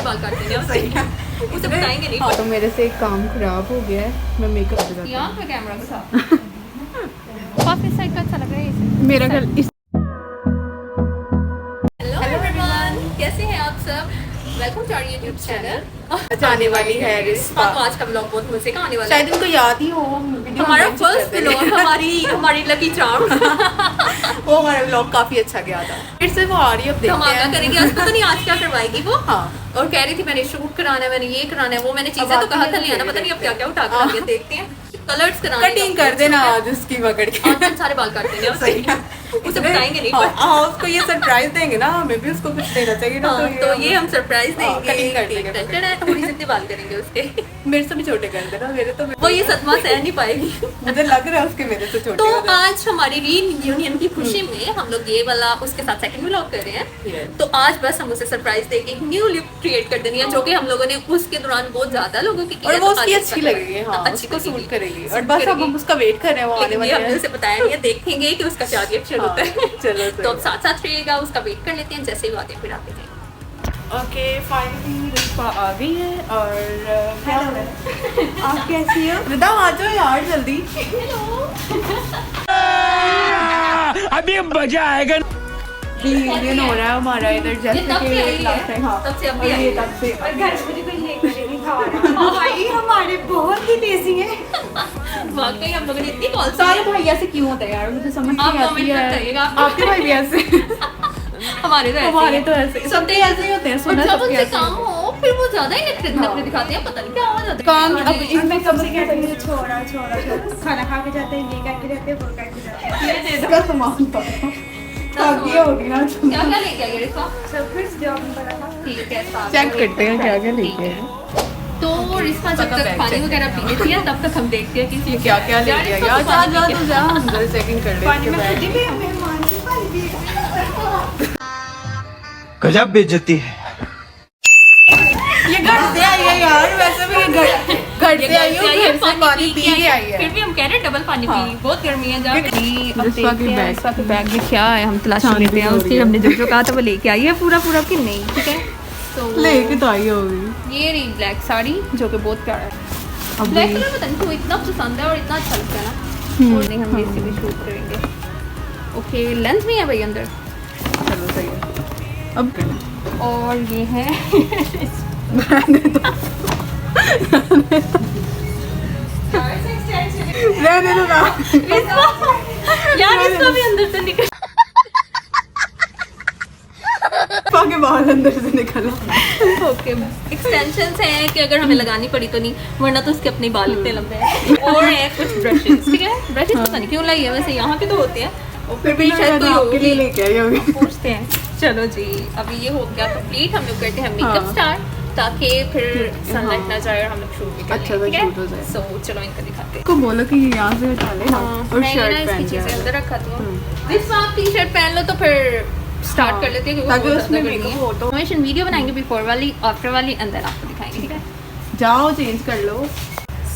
बाल काटते हैं उसे बताएंगे नहीं। तो मेरे से एक काम खराब हो गया है, मैं मेकअप लगाती हूँ। यहाँ पे कैमरा के साथ काफी साइड का अच्छा लग रहा है इसे। मेरा घर इस हेलो एवरीवन, कैसे हैं आप सब? Welcome to our YouTube channel जाने वाली है रिश्ता। तो आज का ब्लॉग बहुत मजे का आने वाला है। शायद इनको याद ही हो हमारा फर्स्ट ब्लॉग हमारी लकी चार्म वो हमारा ब्लॉग काफी अच्छा गया था। फिर से वो आ रही है, अब देखते धमाका हैं। करेंगे आज। पता नहीं आज क्या करवाएगी वो। हाँ, और कह रही थी मैंने शूट कराना है, मैंने ये कराना है, वो मैंने चीजें तो कहा था नहीं आना, पता नहीं अब क्या क्या उठा कर आगे देखते हैं। कलर्स कराने कटिंग कर देना आज उसकी पकड़ के। आज हम सारे बाल काट देंगे सही है। उसे बताएंगे नहीं। हाँ, उसको ये सरप्राइज देंगे ना, हमें भी उसको कुछ देना चाहिए ना। तो ये हम सरप्राइज देंगे। कटिंग कर देंगे। थोड़ी सी बाल करेंगे उसके। मेरे से भी छोटे कर देना, मेरे तो वो ये सदमा सह नहीं पाएगी। मुझे लग रहा है उसके मेरे से छोटे तो हो जाए। आज हमारी रीयूनियन की खुशी में हम लोग ये वाला उसके साथ सेकंड व्लॉग कर रहे हैं। तो आज बस हम उसे सरप्राइज देके एक न्यू लुक क्रिएट कर देनी है, जो कि हम लोगों ने उसके दौरान बहुत ज्यादा लोगों की और वो उसकी अच्छी लगेगी। हाँ, अच्छी उसको सूट करेगी। और सूट बस अब करेगी। हम उसका वेट कर रहे हैं, वो आने वाली हमने है। उसे बताया नहीं है, देखेंगे कि उसका क्या रिएक्शन होता है। चलो तो अब साथ साथ रहिएगा, उसका वेट कर लेते हैं। जैसे ही आते हैं फिर आते हैं। ओके, फाइनली रिश्ता आ गई है। और क्या आप कैसी हो? रिदा आ जाओ यार जल्दी। अभी मजा आएगा। रियूनियन हो रहा है हमारा इधर, जैसे तब से आई कि है, हाँ, तब से अभी और आई ये है। तब से और घर में मुझे कोई लेकर नहीं खा रहा। भाई हमारे बहुत ही देसी हैं। वाकई हम लोगों ने इतनी कॉल सारे भाई ऐसे क्यों होते हैं यार, मुझे समझ आप नहीं आती कमेंट है। बताइएगा। आपके भाई भी ऐसे? हमारे तो हमारे तो ऐसे, सबके ऐसे ही होते हैं। और सुना जब सबके उनसे ऐसे काम हो फिर वो ज्यादा ही नखरे दिखाते हैं, पता नहीं क्या हो जाता है। काम अब इसमें सबसे कहते हैं छोड़ा छोड़ा छोड़ा। खाना खा के जाते हैं, ये करके जाते हैं, वो करके जाते हैं। ये दे दो। इसका सामान तो ये होगी ना। क्या क्या लेके आई रिश्ता? सब कुछ जो हम पता था। ठीक है, साथ चेक में करते हैं क्या क्या ठीक लेके है। हैं। तो रिश्ता जब तक पानी वगैरह पी लेती है तब तक हम देखते हैं कि ये क्या क्या लेके आई यार। जा जा तू जा, अंदर चेकिंग कर ले। पानी में खुद ही भी मेहमान की पानी भी। गजब बेइज्जती है। ये घर से आई है यार, वैसे भी ये घर से आई है, घर से पानी पी के आई है। फिर भी हम कह रहे हैं डबल पानी पी, बहुत गर्मी है। रिश्ता की बैग। रिश्ता के बैग में क्या है हम तलाशी लेते हैं। उसकी हमने जो कहा था वो लेके आई है पूरा पूरा कि नहीं, ठीक है। तो लेके तो आई होगी। ये रही ब्लैक साड़ी जो कि बहुत प्यारा है। ब्लैक कलर पता नहीं क्यों इतना पसंद है और इतना अच्छा लगता है ना। और नहीं हम इसी भी शूट करेंगे। ओके, लेंस नहीं है भाई अंदर। चलो सही है। अब और ये है रहने दो ना। यार इसको भी अंदर से निकल के बाहर अंदर से निकला। ओके, एक्सटेंशंस हैं कि अगर हमें लगानी पड़ी तो नहीं, वरना तो उसके अपने बाल इतने लंबे हैं। और है कुछ ब्रशेस, ठीक है। ब्रशेस पता नहीं क्यों लाई है, वैसे यहाँ पे तो होते हैं और फिर भी शायद कोई आपके लिए होगी, लेके आई होगी। पूछते हैं। चलो जी, अभी ये हो गया कंप्लीट। हम लोग करते हैं मेकअप स्टार्ट ताकि फिर सनलाइट ना जाए और हम लोग शूट भी कर अच्छा सा लें, ठीक shoot हो है। जाए। सो चलो इनको दिखाते हैं। को बोलो कि यहाँ से हटा ले। हाँ, और मैं शर्ट ना इसकी पहन चीजें अंदर के रखा दी हूँ। इस आप टी शर्ट पहन लो तो फिर स्टार्ट कर लेते हैं क्योंकि ताकि बहुत उसमें ज़्यादा makeup गर्मी है। हो तो। Information वीडियो बनाएंगे बिफोर वाली, आफ्टर वाली, अंदर आपको दिखाएंगे, ठीक है। जाओ चेंज कर लो।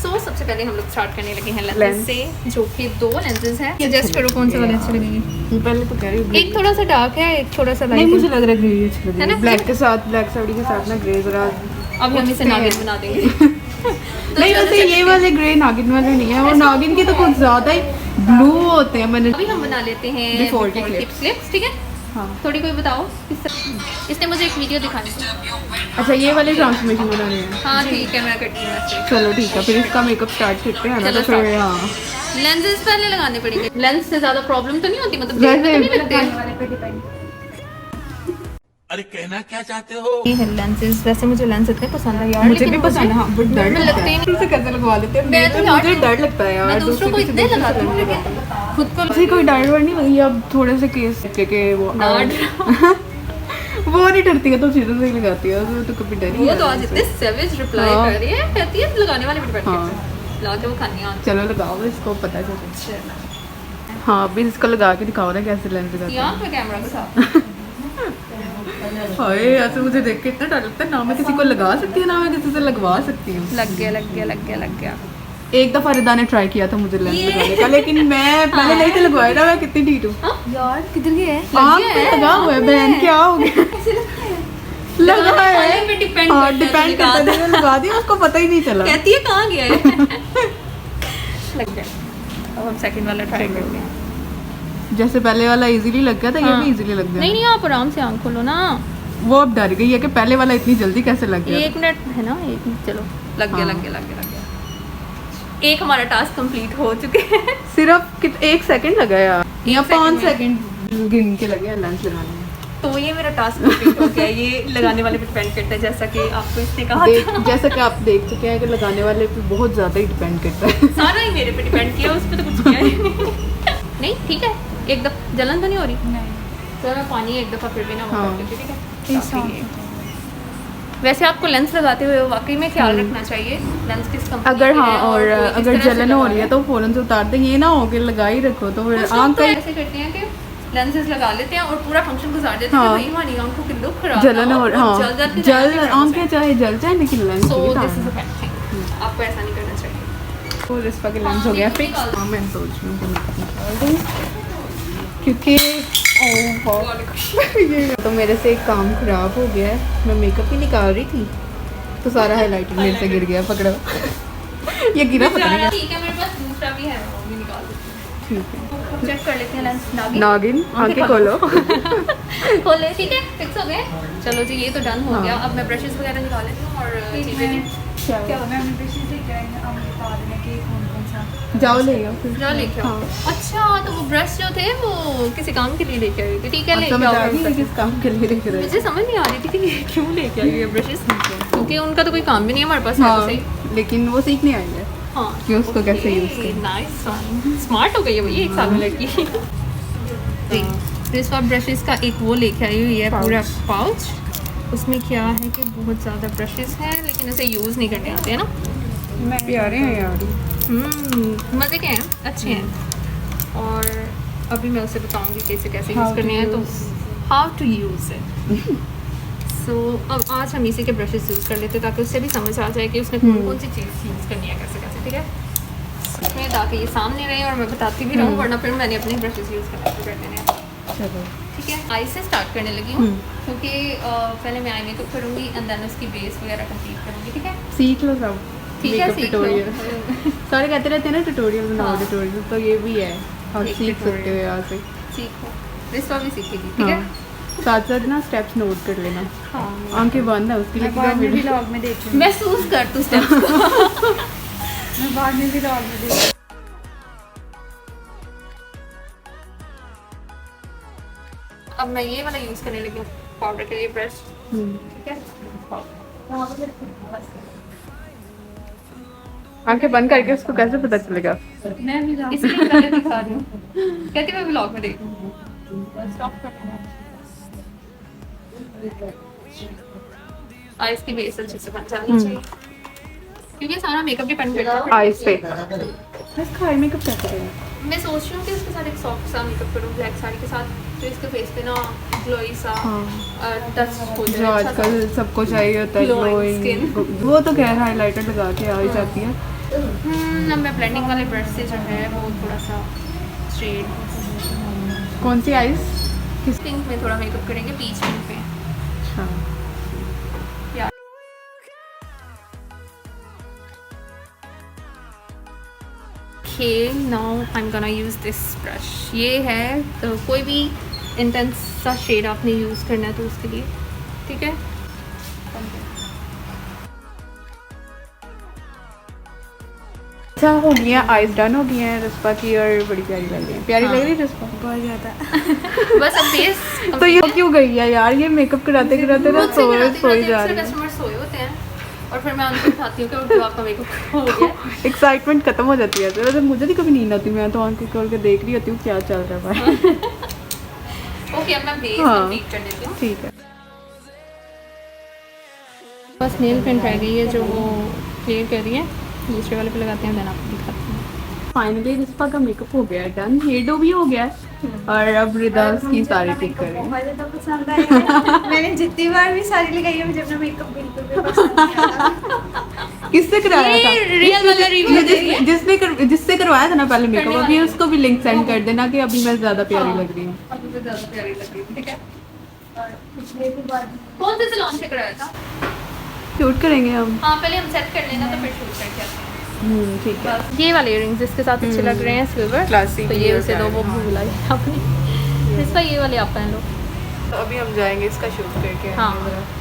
सो सबसे पहले हम लोग स्टार्ट करने लगे हैं लेंस Lens। से, जो कि 2 लेंसेज हैं। सजेस्ट करो कौन से वाले अच्छे लगेंगे। पहले तो कह रही हूँ एक थोड़ा सा डार्क है, एक थोड़ा सा नहीं, लाइट मुझे लग रहा है ग्रे अच्छी है लग ना? ब्लैक के साथ, ब्लैक साड़ी के साथ ना ग्रे जरा। अभी हम इसे नागिन बना देंगे। नहीं वैसे ये वाले ग्रे नागिन वाले नहीं है, वो नागिन के तो कुछ ज्यादा ही ब्लू होते हैं। मैंने अभी हम बना लेते हैं Before की टिप स्लिप्स, ठीक है। हाँ। थोड़ी कोई बताओ इसने मुझे एक वीडियो दिखानी थी। अच्छा ये वाले ट्रांसफॉर्मेशन बनाने हैं। हाँ ठीक है, मैं करती हूँ ऐसे। चलो ठीक है, फिर इसका मेकअप स्टार्ट करते हैं ना। चलो तो फिर start। हाँ लेंसेज पहले लगाने पड़ेंगे। लेंस से ज्यादा प्रॉब्लम तो नहीं होती, मतलब वैसे- देखने तो नहीं लगते हैं। वाले पे डिपेंड। अरे कहना क्या चाहते हो? ये है लेंसेज। वैसे मुझे लेंस इतने पसंद है यार, मुझे लेकिन भी पसंद है। हाँ, बट डर मुझे लगता लगते ही है। इसे कैसे लगवा लेते हैं? मैं तो यार मुझे डर लगता है यार। मैं दूसरों को इतने लगाती हूँ लेकिन खुद को ऐसे कोई डर वर नहीं लगी। अब थोड़े से केस के वो वो नहीं डरती है तो सीधे से ही लगाती है। वो तो कभी डर ही वो नहीं तो आज लगता। इतने सेविज रिप्लाई हाँ। कर रही है, कहती है लगाने वाले भी डिपेंड हाँ। करते हैं। ला के वो खानी है। चलो लगाओ, इसको पता चले। हाँ अभी इसको लगा के दिखाओ ना कैसे लेंस लगाते हैं। यहाँ पे कैमरा के साथ हाय ऐसे मुझे देख के इतना डर लगता है। ना मैं किसी को लगा सकती हूँ ना मैं किसी से लगवा सकती हूँ। लग गया लग गया लग गया लग गया। एक दफा रिदा ने ट्राई किया था मुझे लेंस लगाने का, लेकिन मैं पहले नहीं था लगवाया था। मैं कितनी ढीठ हूँ यार किधर गया है? आँख पे लगा हुआ है। बहन क्या हो गया? लगा है पे डिपेंड हाँ हाँ डिपेंड करता है, मैंने लगा दिया उसको पता ही नहीं चला। कहती है कहाँ गया है। लग गया। अब हम सेकंड वाला ट्राई करते हैं। जैसे पहले वाला इजीली लग गया था, ये हाँ। भी इजीली लग गया। नहीं नहीं, आप आराम से आँख खोलो ना। वो अब डर गई है कि पहले वाला इतनी जल्दी कैसे लग गया। 1 मिनट है ना, 1 मिनट, चलो लग गया हाँ। लग गया लग गया लग गया। एक हमारा टास्क कंप्लीट हो चुके हैं। सिर्फ 1 सेकंड लगा यार, या 5 second सेकंड गिन के लगे लेंस लगाने में। तो ये मेरा टास्क कंप्लीट हो गया। ये लगाने वाले पे डिपेंड करता है, जैसा कि आपको इसने कहा था। जैसा कि आप देख चुके हैं कि लगाने वाले पे बहुत ज़्यादा ही डिपेंड करता है। सारा ही मेरे पे डिपेंड किया, उस पर तो कुछ किया ही नहीं। नहीं ठीक है, एक दफ़ा जलन तो नहीं हो रही? नहीं तो मैं पानी एक दफ़ा फिर भी ना हाँ। ठीक है। इस काफ़ी है। वैसे आपको लेंस लगाते हुए वाकई में ख्याल रखना चाहिए लेंस किस कंपनी अगर के हाँ हैं और कोई किस अगर तरह से जलन लगा हो रही है तो फ़ौरन से उतार दें, ये ना हो कि लगा ही रखो तो फिर कुछ लोग आँख तो का ऐसे करते हैं कि लेंसेज लगा लेते हैं और पूरा फंक्शन गुजार देते हैं हाँ। कि भाई हमारी आंखों की लुक खराब जलन ना हो, हो और हाँ जल आँखें चाहे जल जाए लेकिन लेंस सो नहीं दिस इज उतारना। अ बैड थिंग, आपको ऐसा नहीं करना चाहिए। तो रिस्पा के लेंस हो गया हाँ, फिक्स। निकाल। हाँ मैं सोच रही हूँ कि मेकअप निकाल दूँ क्योंकि ये तो मेरे से एक काम खराब हो गया है। मैं मेकअप ही निकाल रही थी तो सारा हाइलाइटर मेरे से गिर गया, पकड़ो। ये गिरा पता नहीं। ठीक है, मेरे पास दूसरा भी है, वो भी निकाल देती ठीक है हूँ। चेक कर लेते हैं लेंस। नागिन नागिन आंखें खोलो। खोले, ठीक है, फिक्स हो गए। चलो जी, ये तो डन हो हाँ। गया। अब मैं ब्रशेस वगैरह निकाल लेती हूँ और चीज़ें क्या मैं अपने ब्रशेस लेके आई हूँ, अब बता देना कि कौन कौन सा। जाओ ले आओ फिर। जो लेके आओ। हाँ। अच्छा, तो वो ब्रश जो थे वो किसी काम के लिए लेके आई थी, ठीक है, लेके समझ आ आओ। गई किस काम के लिए लेके रहे। मुझे समझ नहीं आ रही थी कि ये क्यों लेके आई है ब्रशेस, क्योंकि उनका तो कोई काम भी नहीं है हमारे पास है तो सही। हाँ लेकिन वो सीखने आई है हाँ, कि उसको कैसे use करना। नाइस वन, स्मार्ट हो गई है भैया 1 साल में लड़की। जी, दिस वाला ब्रशेस का एक वो लेके आई हुई है पूरा पाउच। उसमें क्या है कि बहुत ज़्यादा ब्रशेस हैं लेकिन इसे यूज़ नहीं करने आते हैं ना। प्यारे हैं यार। मज़े के हैं, अच्छे हैं। और अभी मैं उसे बताऊंगी कैसे कैसे How यूज़ to करने हैं, तो use. How to use it. So अब आज हम इसी के ब्रशेस यूज़ कर लेते हैं ताकि उससे भी समझ आ जाए कि उसने कौन कौन सी चीज़ यूज़ करनी है, कैसे कैसे, ठीक है। इसमें ताकि ये सामने रहे और मैं बताती भी रहूँ, वरना फिर मैंने अपने ब्रशेस यूज़ करना शुरू कर देने हैं। चलो ठीक है, आई से स्टार्ट करने लगी हूँ क्योंकि पहले मैं आई मेकअप करूँगी एंड देन उसकी बेस वगैरह कंप्लीट करूँगी, ठीक है। सीख लो सब। ठीक है, Makeup सीख tutorial। लो। सारे कहते रहते हैं ना ट्यूटोरियल बनाओ हाँ। ट्यूटोरियल, तो ये भी है आप एक सीख सकते हो tutorial। यहाँ से। सीखो, रिश्ता भी सीखेगी, ठीक है। हाँ साथ साथ ना स्टेप्स नोट कर लेना। हाँ, आंखें बंद है उसके लिए मैं बाद में वीडियो। व्लॉग में देख लूँगी। महसूस कर तू स्टेप्स को। मैं बाद में व्लॉग में देख। अब मैं ये वाला यूज़ करने लगी हूँ पाउडर के लिए ब्रश, ठीक है। आंखें बंद करके उसको कैसे पता चलेगा? मैं भी जाऊँ। इसलिए पहले दिखा रही हूँ, कहती मैं व्लॉग में देखूँ। स्टॉप करना, आइस की बेस अच्छे से बन जानी चाहिए क्योंकि सारा मेकअप डिपेंड करता है आईज पे। इसका आई मेकअप कैसे करें? मैं सोच रही हूँ कि उसके साथ एक सॉफ्ट सा मेकअप करूँ ब्लैक साड़ी के साथ, जो इसके फेस पे ना ग्लोई सा टच हो जो जाए, अच्छा सा। आजकल सबको चाहिए होता है Glowing ग्लोइंग, वो तो खैर हाइलाइटर लगा के आ ही जाती है। अब मैं ब्लेंडिंग वाले ब्रश से जो है वो थोड़ा सा शेड कौन सी आईज? किस पिंक में थोड़ा मेकअप करेंगे, पीच पिंक पे। अच्छा Okay, now I'm gonna use this brush. ये है तो कोई भी इंटेंस सा शेड आपने यूज़ करना है तो उसके लिए, ठीक है। अच्छा हो गया, आईज डन हो गई हैं रिस्पा की और बड़ी प्यारी लग रही है। प्यारी लग रही है रिस्पा बहुत ज़्यादा। बस अब बेस तो ये क्यों गई है यार? ये मेकअप कराते कराते ना सोई जा रही है। कस्टमर सोए होते हैं और फिर मैं उनको उठाती हूँ कि उठो आपका मेकअप हो गया। एक्साइटमेंट खत्म हो जाती है। तो मुझे नहीं कभी नींद आती, मैं तो आंखें खोल के देख रही होती हूँ क्या चल रहा है। ओके, अब मैं बेस हाँ। कंप्लीट कर देती हूँ। ठीक है। बस नेल पेंट रह गई है जो वो क्लियर कर रही है, दूसरे वाले पे लगाते हैं, देन आपको दिखाती हूँ। फाइनली रिस्पा का मेकअप हो गया है डन, हेयर डो भी हो गया है और अब रिदा उसकी सारी पिक कर रही है। बहुत ज़्यादा पसंद आया। मैंने जितनी बार भी साड़ी लगाई है मुझे अपना मेकअप बिल्कुल भी पसंद नहीं आता। किससे करवाया था? ये रियल वाला रिव्यू ये जिससे करवाया था ना पहले मेकअप, अभी उसको भी लिंक सेंड कर देना कि अभी मैं ज्यादा प्यारी लग रही हूँ। अभी तो ज़्यादा प्यारी लग रही है, ठीक है। पिछले की बार कौन से सैलून से कराया था? शूट करेंगे हम। हाँ पहले हम सेट कर लेना तो फिर शूट करके आते हैं। ठीक है। बस ये वाले इयरिंग्स इसके साथ अच्छे लग रहे हैं सिल्वर Classic तो ये ये उसे दो वो भूल आई आपने इसका ये वाले आप पहन लो। तो अभी हम जाएंगे इसका शूट करके हाँ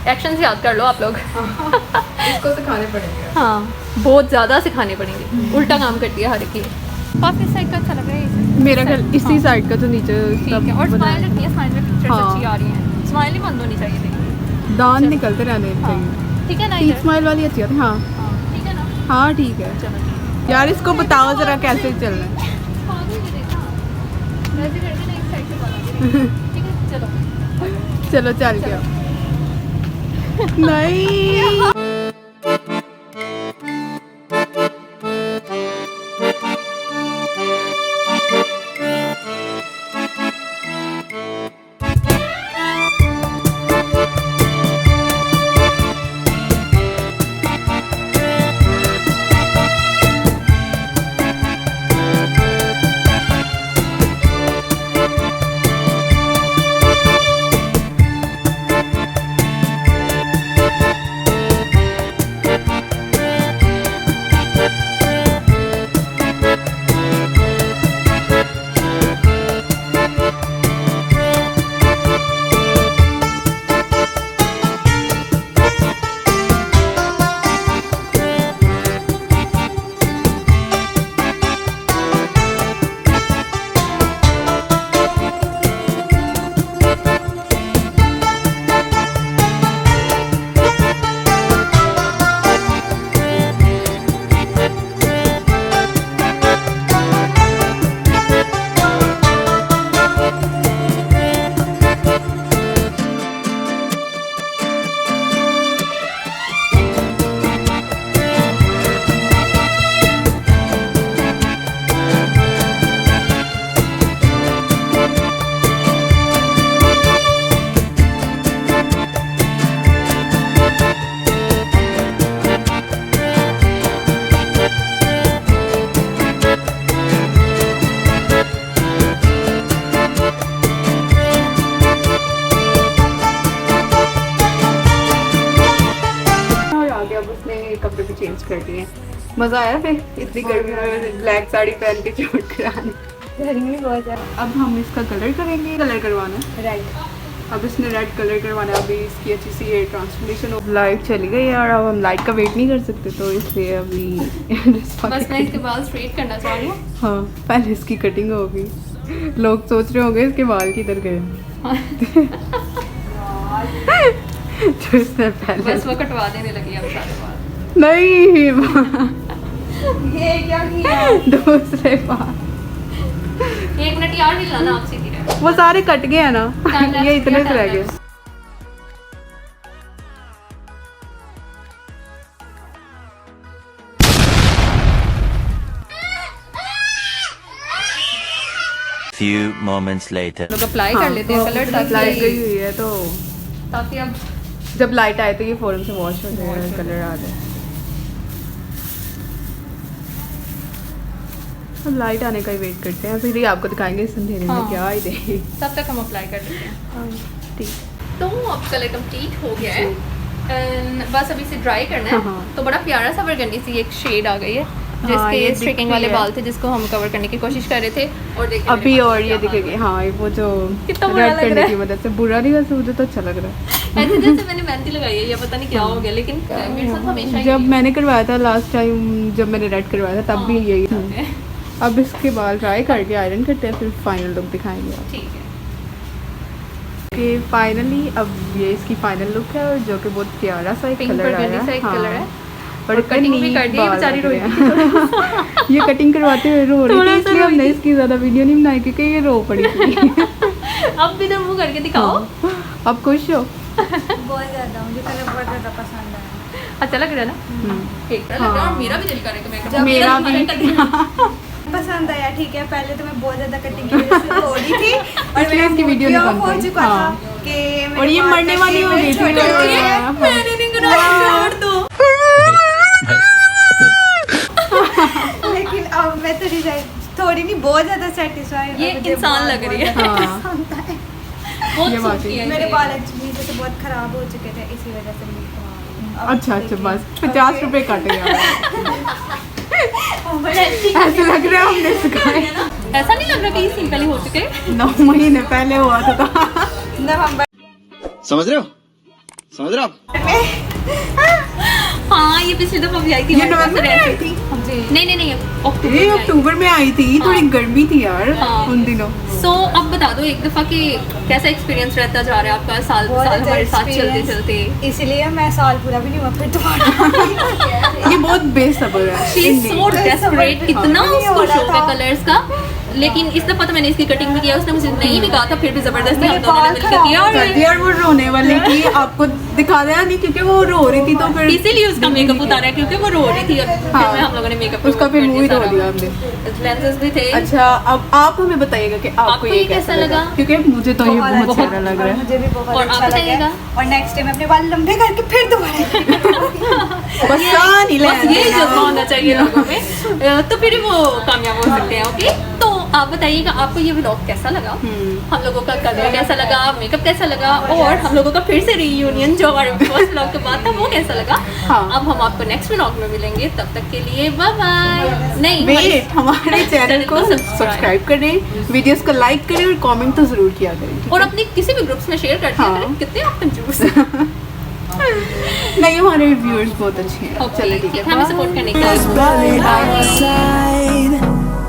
एक्शन याद कर लो आप लोग। इसको सिखाने पड़ेंगे। हाँ बहुत ज़्यादा सिखाने पड़ेंगे उल्टा काम करती है हर एक। काफ़ी साइड का अच्छा लग रहा है इसे। मेरा ख्याल इसी साइड का तो नीचे ठीक है और स्माइल रखनी है स्माइल में पिक्चर्स हाँ। अच्छी आ रही हैं स्माइल ही बंद होनी चाहिए देखिए। दांत निकलते रहने हाँ चाहिए। ठीक है ना टीथ इधर स्माइल वाली अच्छी आती है। हाँ हाँ ठीक है ना हाँ ठीक है। चलो ठीक है। यार इसको बताओ जरा कैसे चलना है। आगे भी देखा वैसे करके ना एक साइड से बाल आगे ठीक है चलो चलो चल गया। नहीं कपड़े भी चेंज कर दिए। मजा आया फिर इतनी गर्मी में ब्लैक साड़ी पहन के शूट कराने। गर्मी बहुत ज़्यादा। अब हम इसका कलर करेंगे। कलर करवाना है राइट। अब इसने रेड कलर करवाना है। अभी इसकी अच्छी सी एयर ट्रांसफॉर्मेशन हो। लाइट चली गई है और अब हम लाइट का वेट नहीं कर सकते तो इसलिए अभी बस मैं इसके बाल स्ट्रेट करना चाह रही हूँ। हाँ पहले इसकी कटिंग होगी। लोग सोच रहे होंगे इसके बाल किधर गए। जो इसने पहले बस वो कटवा देने लगी अब सारे बाल। नहीं ये क्या किया? दूसरे बाल 1 मिनट यार भी लाना आप सीधी रहे। वो सारे कट गए हैं ना। Time lapse ये इतने किया, से रह time गए। lapse। Few moments later. लोग अप्लाई कर लेते हैं कलर लाइट गई हुई है तो ताकि अब जब लाइट आए तो ये फौरन से वॉश हो जाए कलर आ जाए। अब लाइट आने का ही वेट करते हैं फिर ही आपको दिखाएंगे इस अंधेरे में हाँ। क्या ही दे। तब तक हम अप्लाई कर लेते हैं। ठीक तो अब कलर कंप्लीट हो गया है And बस अभी इसे ड्राई करना है। हाँ। तो बड़ा प्यारा सा बरगंडी सी एक शेड आ गई है हाँ, जिसके ये स्ट्रिकिंग दिखती वाले है। बाल थे जिसको हम कवर करने की कोशिश कर रहे थे और देखिए अभी मेरे और पास ये क्या हाल दिखेगी। हाँ वो जो कितना बुरा रेड लग करने रहा की है। मदद से बुरा नहीं वैसे मुझे तो अच्छा लग रहा है। ऐसे जैसे मैंने मेहंदी लगाई है या पता नहीं क्या हो गया लेकिन मेरे साथ हमेशा ही जब मैंने करवाया था लास्ट टाइम जब मैंने रेड करवाया था तब भी यही था। अब इसके बाल ड्राई करके आयरन करते हैं फिर फाइनल लुक दिखाएंगे आपको। ठीक है। कि फाइनली अब ये इसकी फाइनल लुक है और जो कि बहुत प्यारा सा एक पिंक कलर बरगंडी आया सा एक कलर है और कटिंग भी कर दी है, बेचारी रोई थी ये कटिंग करवाते हुए रो रही थोड़ा थी सा इसलिए रोई हमने थी। इसकी ज्यादा वीडियो नहीं बनाई क्योंकि ये रो पड़ी थी। अब भी तो मुंह करके दिखाओ। अब खुश हो। बहुत ज़्यादा मुझे कलर बहुत ज़्यादा पसंद आया। अच्छा लग रहा है ना। ठीक है हाँ। और मेरा भी दिल कर रहा है कि मैं जब मेरा तुम्हारे भी। कटिंग- पसंद आया। ठीक है पहले तो मैं बहुत ज़्यादा कटिंग की वजह से रो रही थी और इसलिए मेरा इसकी mood वीडियो भी नहीं off बन हो पाई। चुका हाँ। था कि मेरे और ये बाल मरने वाली हो गई थी। छोटे हो गए हैं। मैंने नहीं कराया छोड़ दो। लेकिन अब मैं थोड़ी नहीं बहुत ज़्यादा सेटिस्फाइड। ये इंसान लग रही है। हाँ बहुत ये सूट वाकई। किया है मेरे इसे। बाल एक्चुअली जैसे बहुत ख़राब हो चुके थे इसी वजह से अच्छा अच्छा बस 50 रुपए कट गया ऐसे ऐसे लग रहा है हमने सिखाए ऐसा नहीं लग रहा कि ये सीन पहले हो चुके हैं? 9 महीने पहले हुआ था नवंबर समझ रहे हो समझ रहे हो आप में। हाँ ये पिछली दफा भी आई थी ये हमारे पास नवंबर में आई रहती। थी नहीं नहीं नहीं अक्टूबर ये में आई। अक्टूबर में आई थी थोड़ी गर्मी थी यार हाँ। उन दिनों सो अब बता दो एक दफा कि कैसा एक्सपीरियंस रहता जा रहा है आपका साल बहुत साल अच्छा हमारे साथ चलते experience। चलते। इसलिए मैं साल पूरा भी नहीं हुआ फिर दोबारा ये बहुत बेसब्र है she is so Indeed। Desperate इतना हाँ। उसको हो रहा शौक है था। कलर्स का। लेकिन इस दफा तो मैंने इसकी कटिंग भी किया उसने मुझे नहीं भी कहा था फिर भी जबरदस्ती हम मेरे दोनों ने बाल मिलकर खराब किया और कर दिया और वो रोने वाली थी आपको दिखा दिया नहीं क्योंकि वो रो रही थी तो फिर इसीलिए उसका मेकअप उतारा है क्योंकि वो रो रही थी और फिर हाँ। में हम लोगों ने मेकअप उसका फिर मुंह ही रो दिया हमने लेंसेज भी थे। अच्छा अब आप हमें बताइएगा कि आपको ये कैसा लगा क्योंकि मुझे तो ये बहुत प्यारा लग रहा है मुझे भी बहुत और आप अच्छा लगा बताइएगा? और नेक्स्ट टाइम अपने बाल लंबे करके फिर दोबारा बस नहीं बस ये जज्बा होना चाहिए लोगों में तो फिर वो कामयाब हो सकते हैं। ओके तो आप बताइएगा आपको ये व्लॉग कैसा लगा, हम लोगों का कलर कैसा लगा, मेकअप कैसा लगा और हम लोगों का फिर से रीयूनियन जो हमारे फर्स्ट व्लॉग के बाद था वो कैसा लगा। हाँ। अब हम आपको नेक्स्ट व्लॉग में मिलेंगे तब तक के लिए बाय बाय। नहीं वेट हमारे चैनल को सब्सक्राइब करें वीडियोस को लाइक करें और कमेंट तो जरूर किया करें और अपने किसी भी ग्रुप्स में शेयर कर दिया हाँ। करें। कितने आप कंजूस नहीं हमारे व्यूअर्स बहुत अच्छे हैं ओके चलो ठीक ठीक है है हमें सपोर्ट करने के लिए Bye.